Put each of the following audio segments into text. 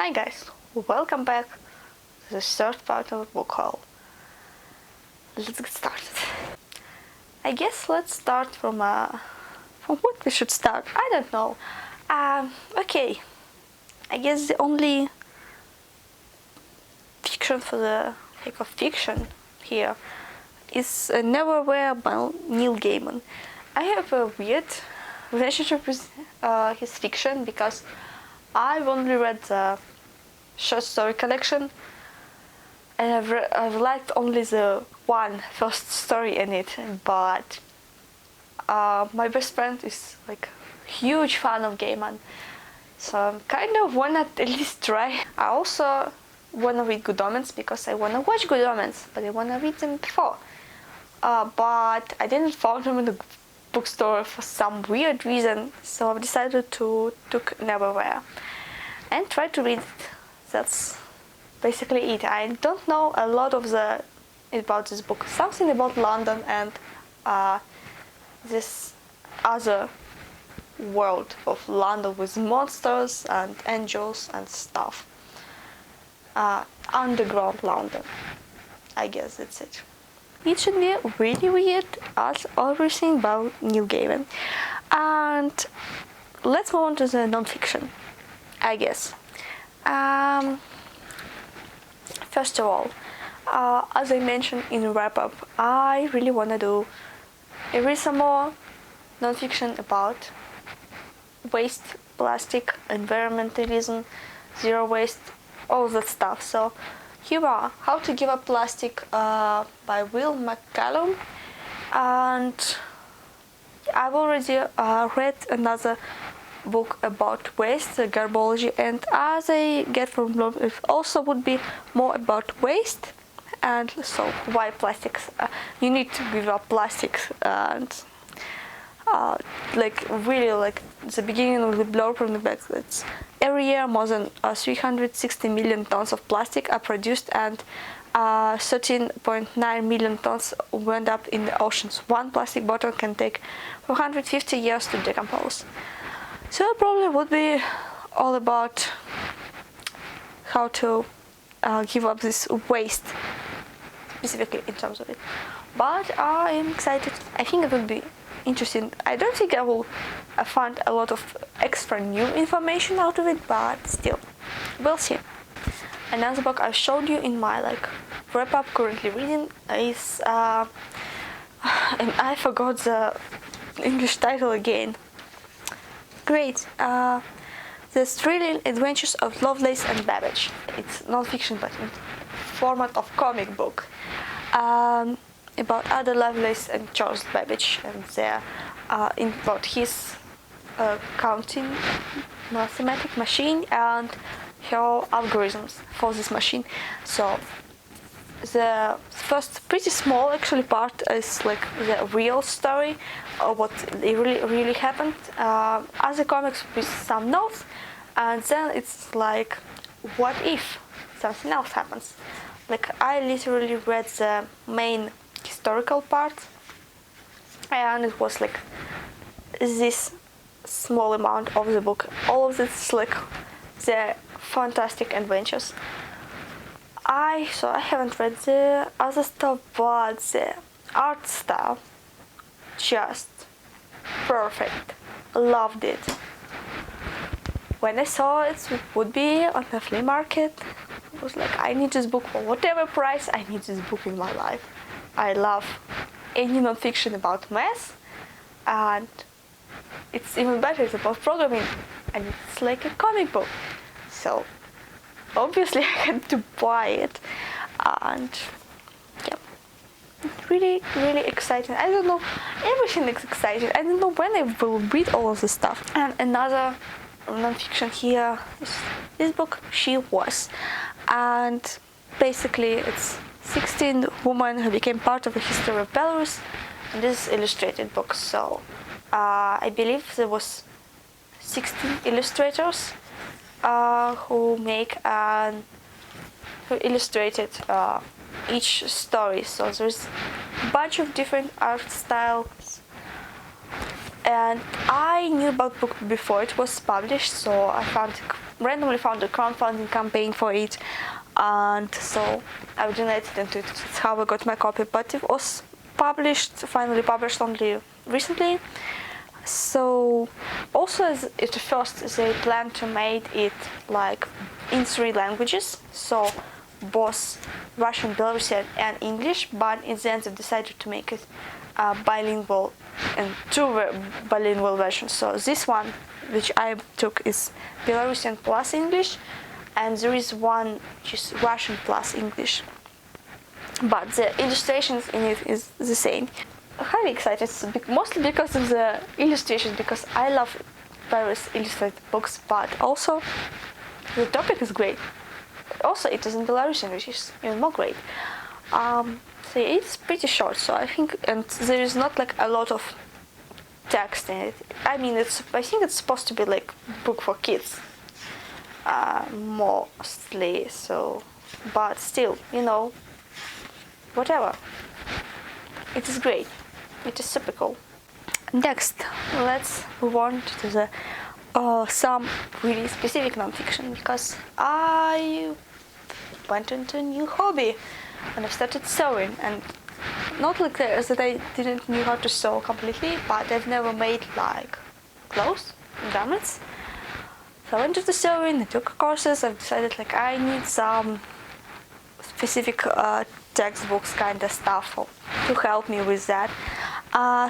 Hi guys, welcome back to the third part of the book haul. Let's get started. I guess let's start from what we should start. I don't know. Okay. I guess the only fiction for the sake of fiction here is Neverwhere by Neil Gaiman. I have a weird relationship with his fiction because I've only read the short story collection and I've liked only the one first story in it, but my best friend is like a huge fan of Gaiman, so I'm kind of wanna at least try. I also wanna read Good Omens because I wanna watch Good Omens, but I wanna read them before. But I didn't find them in the bookstore for some weird reason, so I've decided to took Neverwhere and try to read it. That's basically it. I don't know a lot of about this book. Something about London and this other world of London with monsters and angels and stuff. Underground London. I guess that's it. It should be really weird as everything about Neil Gaiman. And let's move on to the non-fiction, I guess. First of all, as I mentioned in the wrap-up, I really want to read some more non-fiction about waste, plastic, environmentalism, zero waste, all that stuff. So here are How to Give Up Plastic by Will McCallum, and I've already read another book about waste, Garbology, and as I get from Bloom, it also would be more about waste, and so why plastics. You need to give up plastics, and like really like the beginning of the blurb from the back. It's every year more than 360 million tons of plastic are produced, and 13.9 million tons went up in the oceans. One plastic bottle can take 450 years to decompose. So it probably would be all about how to give up this waste, specifically in terms of it. But I am excited. I think it will be interesting. I don't think I will find a lot of extra new information out of it, but still, we'll see. Another book I showed you in my wrap-up currently reading is and I forgot the English title again. Great. The Thrilling Adventures of Lovelace and Babbage. It's non-fiction, but in format of comic book. About Ada Lovelace and Charles Babbage, and their about his counting mathematic machine and her algorithms for this machine. So the first pretty small actually part is like the real story of what really happened, as a comics with some notes, and then it's like what if something else happens. Like I literally read the main historical part, and it was like this small amount of the book. All of this like the fantastic adventures. I haven't read the other stuff, but the art style just perfect. Loved it. When I saw it would be on the flea market, I was like, I need this book for whatever price. I need this book in my life. I love any non-fiction about math, and it's even better. It's about programming, and it's like a comic book. So obviously I had to buy it, and yeah, really exciting. I don't know, everything is exciting. I don't know when I will read all of this stuff. And another non-fiction here is this book, She Was, and basically it's 16 women who became part of the history of Belarus, and this is illustrated book. So I believe there was 16 illustrators who illustrated each story. So there's a bunch of different art styles, and I knew about book before it was published, so I found randomly found a crowdfunding campaign for it, and so I donated into it. That's how I got my copy, but it was finally published only recently. So also at first they plan to make it like in 3 languages, so both Russian, Belarusian and English, but in the end they decided to make it bilingual and 2 bilingual versions. So this one which I took is Belarusian plus English, and there is one which is Russian plus English, but the illustrations in it is the same. I'm highly excited, mostly because of the illustrations, because I love various illustrated books, but also the topic is great. Also it is in Belarusian, which is even more great. So it's pretty short, so I think, and there is not like a lot of text in it. I mean, I think it's supposed to be like book for kids, mostly. So, but still, you know, whatever. It is great. It is super cool. Next, let's move on to the some really specific nonfiction, because I went into a new hobby and I've started sewing, and not like that I didn't know how to sew completely, but I've never made like clothes and garments. So I went into sewing, I took courses, I've decided like I need some specific textbooks kind of stuff to help me with that.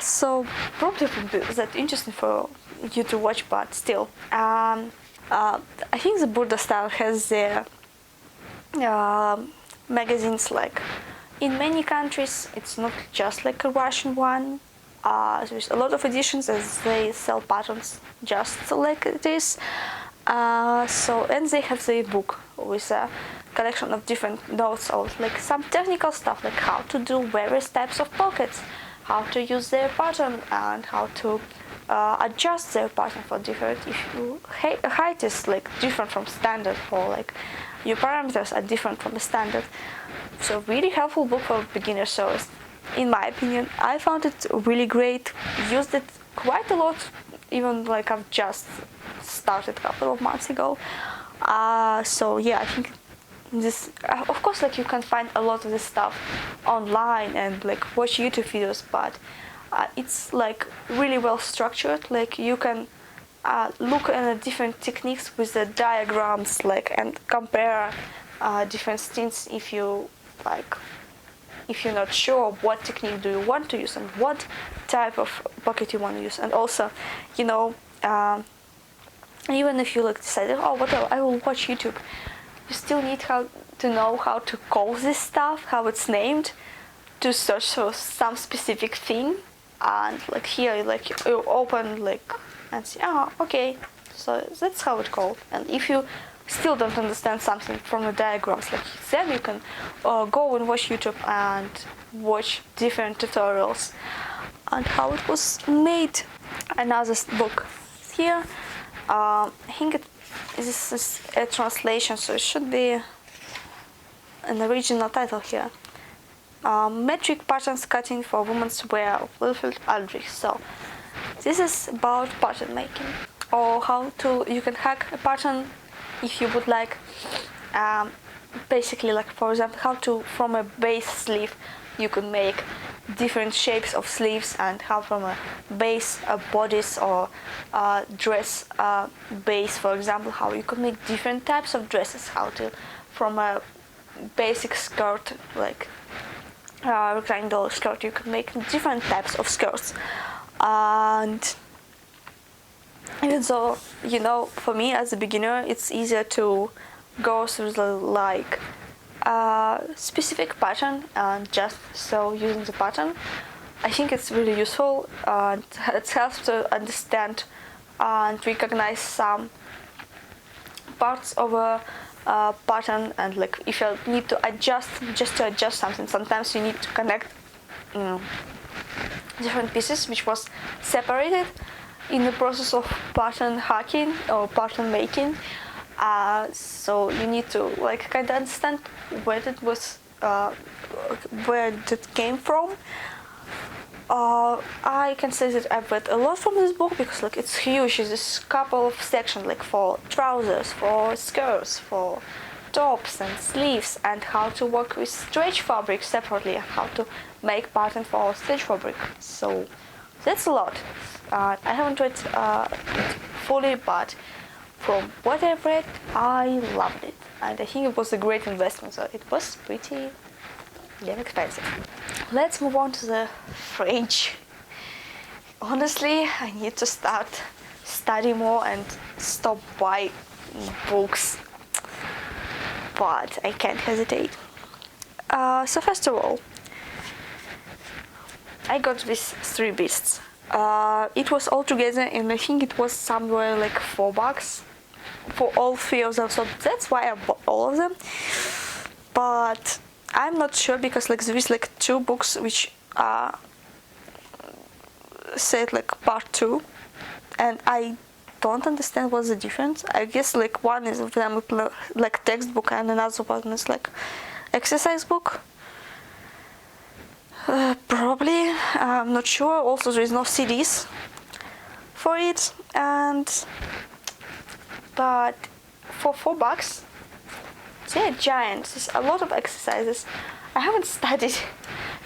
So probably it would be that interesting for you to watch, but still. I think the Burda style has their magazines like in many countries. It's not just like a Russian one. There's a lot of editions as they sell patterns just like it is. So, and they have the book with a collection of different notes of like some technical stuff, like how to do various types of pockets, how to use their pattern, and how to adjust their pattern for different, if your height is like different from standard, or like your parameters are different from the standard. So really helpful book for beginners. So in my opinion, I found it really great, used it quite a lot, even like I've just started a couple of months ago. So yeah, I think this, of course, like you can find a lot of this stuff online and like watch YouTube videos, but it's like really well structured. Like you can look at the different techniques with the diagrams, like, and compare different things if you like, if you're not sure what technique do you want to use and what type of pocket you want to use. And also, you know, even if you like decided, oh whatever, I will watch YouTube, you still need to know how to call this stuff, how it's named, to search for some specific thing. And like here, like you open like and see, oh okay, so that's how it's called. And if you still don't understand something from the diagrams, like then you can go and watch YouTube and watch different tutorials on how it was made. Another book here, I think this is a translation, so it should be an original title here. Metric Patterns Cutting for Women's Wear of Wilfred Aldrich. So this is about pattern making, or how to, you can hack a pattern if you would like, basically like for example how to, from a base sleeve you could make different shapes of sleeves, and how from a base bodice or dress base, for example, how you could make different types of dresses, how to, from a basic skirt, like rectangular skirt, you could make different types of skirts. And even though, you know, for me as a beginner, it's easier to go through the like specific pattern and just so using the pattern. I think it's really useful, and it helps to understand and recognize some parts of a pattern, and like if you need to adjust, just to adjust something, sometimes you need to connect different pieces which was separated in the process of pattern hacking or pattern making. So you need to like kind of understand where it was, where it came from. I can say that I've read a lot from this book because like it's huge. There's a couple of sections like for trousers, for skirts, for tops and sleeves, and how to work with stretch fabric separately, how to make pattern for stretch fabric. So that's a lot. I haven't read it fully, but from what I've read, I loved it, and I think it was a great investment. So it was pretty damn expensive. Let's move on to the French. Honestly, I need to start study more and stop buying books, but I can't hesitate. So first of all, I got these 3 beasts. It was all together, and I think it was somewhere like $4 for all 3 of them. So that's why I bought all of them. But I'm not sure because like there is like 2 books which are said like part 2, and I don't understand what's the difference. I guess like one is of them like textbook and another one is like exercise book. Probably, I'm not sure. Also, there is no CDs for it, but for $4, they're giant. There's a lot of exercises. I haven't studied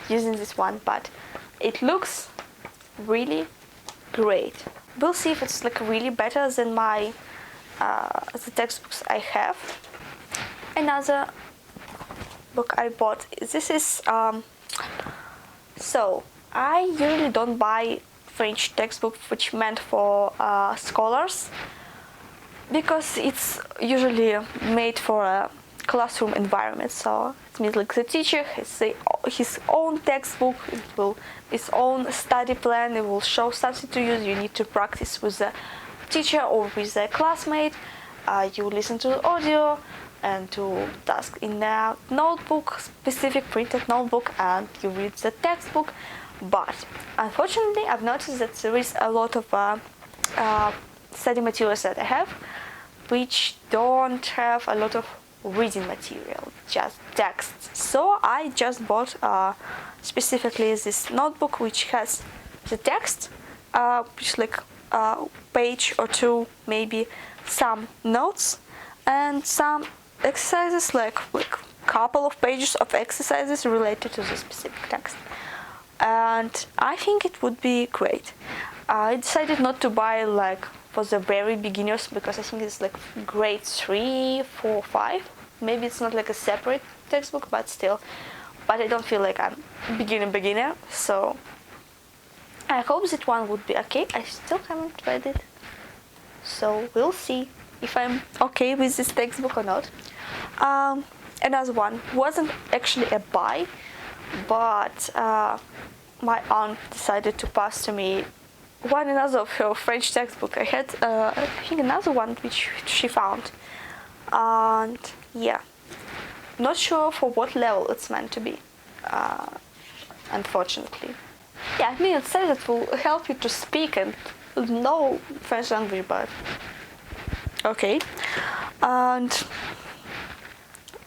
using this one, but it looks really great. We'll see if it's like really better than my the textbooks I have. Another book I bought. This is so I usually don't buy French textbook which meant for scholars, because it's usually made for a classroom environment. So it means like the teacher has his own textbook, his own study plan, it will show something to you. You need to practice with the teacher or with a classmate. You listen to the audio and to task in a notebook, specific printed notebook, and you read the textbook. But unfortunately, I've noticed that there is a lot of study materials that I have which don't have a lot of reading material, just text. So I just bought specifically this notebook which has the text, which like a page or 2, maybe some notes and some exercises, like couple of pages of exercises related to the specific text. And I think it would be great. I decided not to buy like for the very beginners because I think it's like grade 3, 4, 5. Maybe it's not like a separate textbook, but still. But I don't feel like I'm beginner, so I hope that one would be okay. I still haven't read it, so we'll see if I'm okay with this textbook or not. Another one wasn't actually a buy, but my aunt decided to pass to me another of her French textbook. I had I think another one which she found, and yeah, not sure for what level it's meant to be, unfortunately. Yeah, I mean, it says it will help you to speak and know French language, but okay. And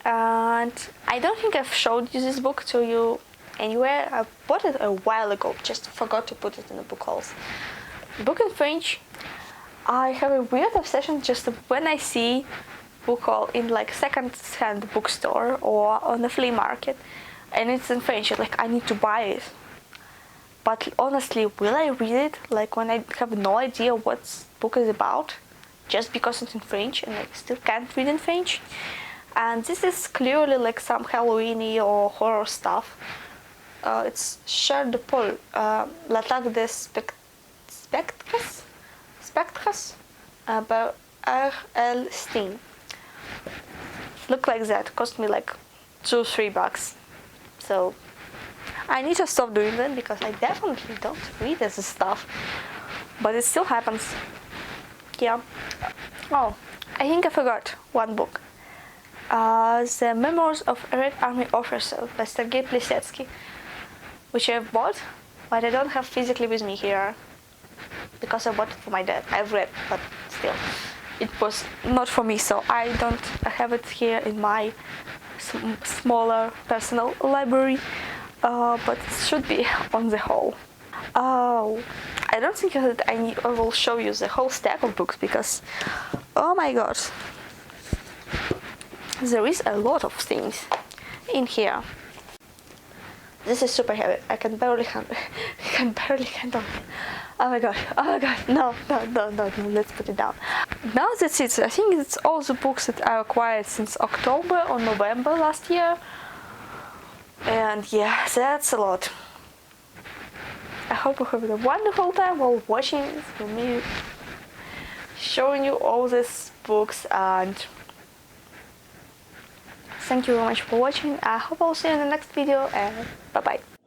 I don't think I've showed you this book to you anywhere. I bought it a while ago, just forgot to put it in the book hauls. Book in French. I have a weird obsession just when I see book haul in like second-hand bookstore or on the flea market and it's in French, like I need to buy it. But honestly, will I read it like when I have no idea what book is about just because it's in French and I still can't read in French? And this is clearly like some Halloween-y or horror stuff. It's Chair de Paul, L'attaque des Spectres by R.L. Steen. Look like that, cost me like $2-3. So I need to stop doing that because I definitely don't read this stuff, but it still happens. Yeah. Oh, I think I forgot one book. The Memoirs of a Red Army Officer by Sergei Plesetsky, which I've bought, but I don't have physically with me here because I bought it for my dad. I've read, but still, it was not for me, so I don't have it here in my smaller personal library, but it should be on the whole. Oh, I don't think that I will show you the whole stack of books because, oh my god, there is a lot of things in here. This is super heavy. I can barely handle it. Oh my god, no, let's put it down. Now that's it. I think it's all the books that I acquired since October or November last year. And yeah, that's a lot. I hope you have a wonderful time while watching this for me, showing you all these books, and thank you very much for watching. I hope I'll see you in the next video, and bye bye.